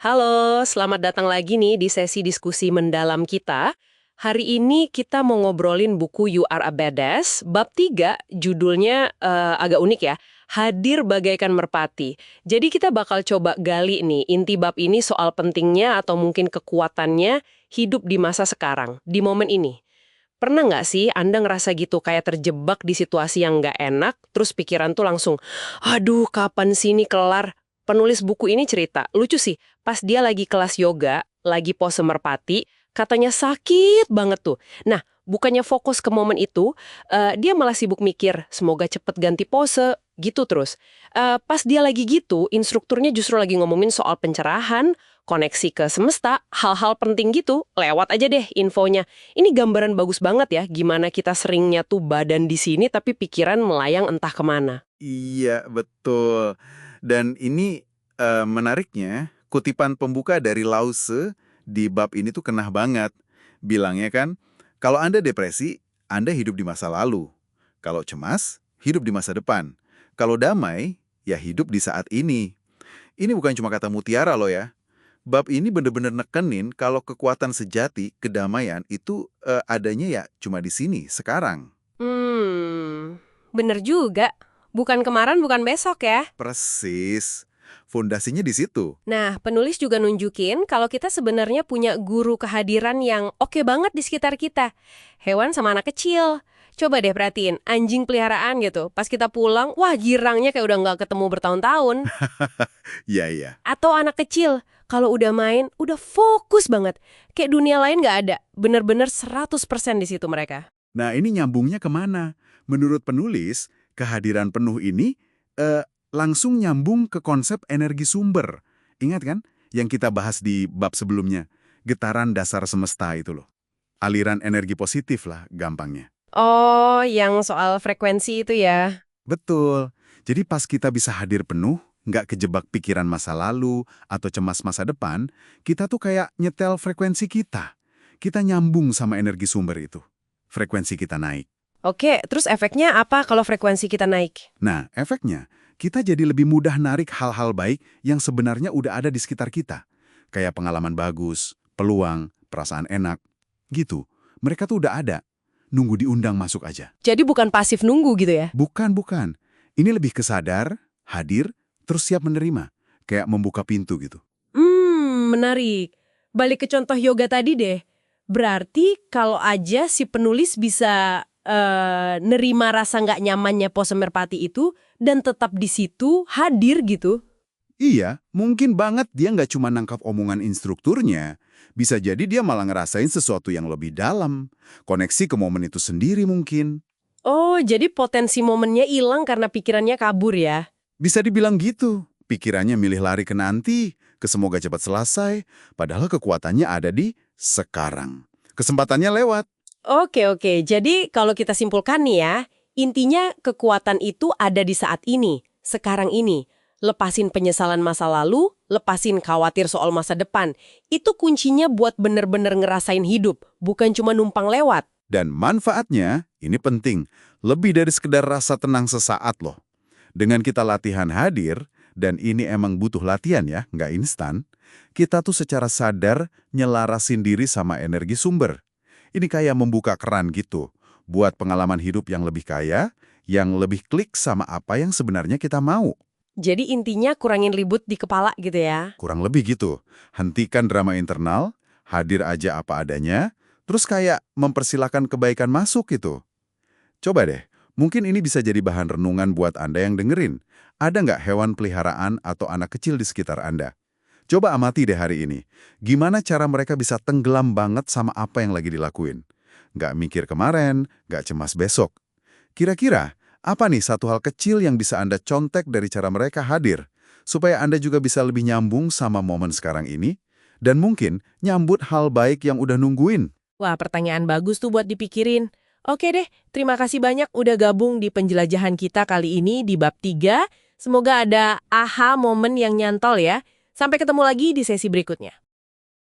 Halo, selamat datang lagi nih di sesi diskusi mendalam kita. Hari ini kita mau ngobrolin buku You Are a Badass, bab 3, judulnya agak unik ya, Hadir Bagaikan Merpati. Jadi kita bakal coba gali nih, inti bab ini soal pentingnya atau mungkin kekuatannya hidup di masa sekarang, di momen ini. Pernah nggak sih Anda ngerasa gitu kayak terjebak di situasi yang nggak enak, terus pikiran tuh langsung, aduh kapan sih ini kelar? Penulis buku ini cerita, lucu sih, pas dia lagi kelas yoga, lagi pose merpati, katanya sakit banget tuh. Nah, bukannya fokus ke momen itu, dia malah sibuk mikir, semoga cepet ganti pose, gitu terus. Pas dia lagi gitu, instrukturnya justru lagi ngomongin soal pencerahan, koneksi ke semesta, hal-hal penting gitu, lewat aja deh infonya. Ini gambaran bagus banget ya, gimana kita seringnya tuh badan di sini tapi pikiran melayang entah kemana. Iya, betul. Dan ini menariknya, kutipan pembuka dari Lao Tse di bab ini tuh kena banget. Bilangnya kan, kalau Anda depresi, Anda hidup di masa lalu. Kalau cemas, hidup di masa depan. Kalau damai, ya hidup di saat ini. Ini bukan cuma kata mutiara loh ya. Bab ini bener-bener nekenin kalau kekuatan sejati, kedamaian, itu adanya ya cuma di sini, sekarang. Bener juga. Bukan kemarin, bukan besok ya. Persis. Fondasinya di situ. Nah, penulis juga nunjukin kalau kita sebenarnya punya guru kehadiran yang oke banget di sekitar kita. Hewan sama anak kecil. Coba deh perhatiin, anjing peliharaan gitu. Pas kita pulang, wah girangnya kayak udah nggak ketemu bertahun-tahun. Iya, iya. Atau anak kecil, kalau udah main, udah fokus banget. Kayak dunia lain nggak ada. Bener-bener 100% di situ mereka. Nah, ini nyambungnya kemana? Menurut penulis, kehadiran penuh ini langsung nyambung ke konsep energi sumber. Ingat kan? Yang kita bahas di bab sebelumnya. Getaran dasar semesta itu loh. Aliran energi positif lah, gampangnya. Oh, yang soal frekuensi itu ya. Betul. Jadi pas kita bisa hadir penuh, nggak kejebak pikiran masa lalu atau cemas masa depan, kita tuh kayak nyetel frekuensi kita. Kita nyambung sama energi sumber itu. Frekuensi kita naik. Oke, terus efeknya apa kalau frekuensi kita naik? Nah, efeknya, kita jadi lebih mudah narik hal-hal baik yang sebenarnya udah ada di sekitar kita. Kayak pengalaman bagus, peluang, perasaan enak. Gitu. Mereka tuh udah ada. Nunggu diundang masuk aja. Jadi bukan pasif nunggu gitu ya? Bukan, bukan. Ini lebih kesadar, hadir, terus siap menerima. Kayak membuka pintu gitu. Menarik. Balik ke contoh yoga tadi deh. Berarti kalau aja si penulis bisa nerima rasa nggak nyamannya pose merpati itu dan tetap di situ hadir gitu. Iya, mungkin banget dia nggak cuma nangkap omongan instrukturnya. Bisa jadi dia malah ngerasain sesuatu yang lebih dalam. Koneksi ke momen itu sendiri mungkin. Oh, jadi potensi momennya hilang karena pikirannya kabur ya? Bisa dibilang gitu. Pikirannya milih lari ke nanti, ke semoga cepat selesai, padahal kekuatannya ada di sekarang. Kesempatannya lewat. Oke. Jadi kalau kita simpulkan nih ya, intinya kekuatan itu ada di saat ini, sekarang ini. Lepasin penyesalan masa lalu, lepasin khawatir soal masa depan. Itu kuncinya buat bener-bener ngerasain hidup, bukan cuma numpang lewat. Dan manfaatnya, ini penting, lebih dari sekedar rasa tenang sesaat loh. Dengan kita latihan hadir, dan ini emang butuh latihan ya, nggak instan, kita tuh secara sadar nyelarasin diri sama energi sumber. Ini kayak membuka keran gitu, buat pengalaman hidup yang lebih kaya, yang lebih klik sama apa yang sebenarnya kita mau. Jadi intinya kurangin ribut di kepala gitu ya. Kurang lebih gitu. Hentikan drama internal, hadir aja apa adanya, terus kayak mempersilahkan kebaikan masuk gitu. Coba deh, mungkin ini bisa jadi bahan renungan buat Anda yang dengerin. Ada nggak hewan peliharaan atau anak kecil di sekitar Anda? Coba amati deh hari ini. Gimana cara mereka bisa tenggelam banget sama apa yang lagi dilakuin? Nggak mikir kemarin, nggak cemas besok. Kira-kira, apa nih satu hal kecil yang bisa Anda contek dari cara mereka hadir? Supaya Anda juga bisa lebih nyambung sama momen sekarang ini, dan mungkin nyambut hal baik yang udah nungguin. Wah, pertanyaan bagus tuh buat dipikirin. Oke deh, terima kasih banyak udah gabung di penjelajahan kita kali ini di bab 3. Semoga ada aha momen yang nyantol ya. Sampai ketemu lagi di sesi berikutnya.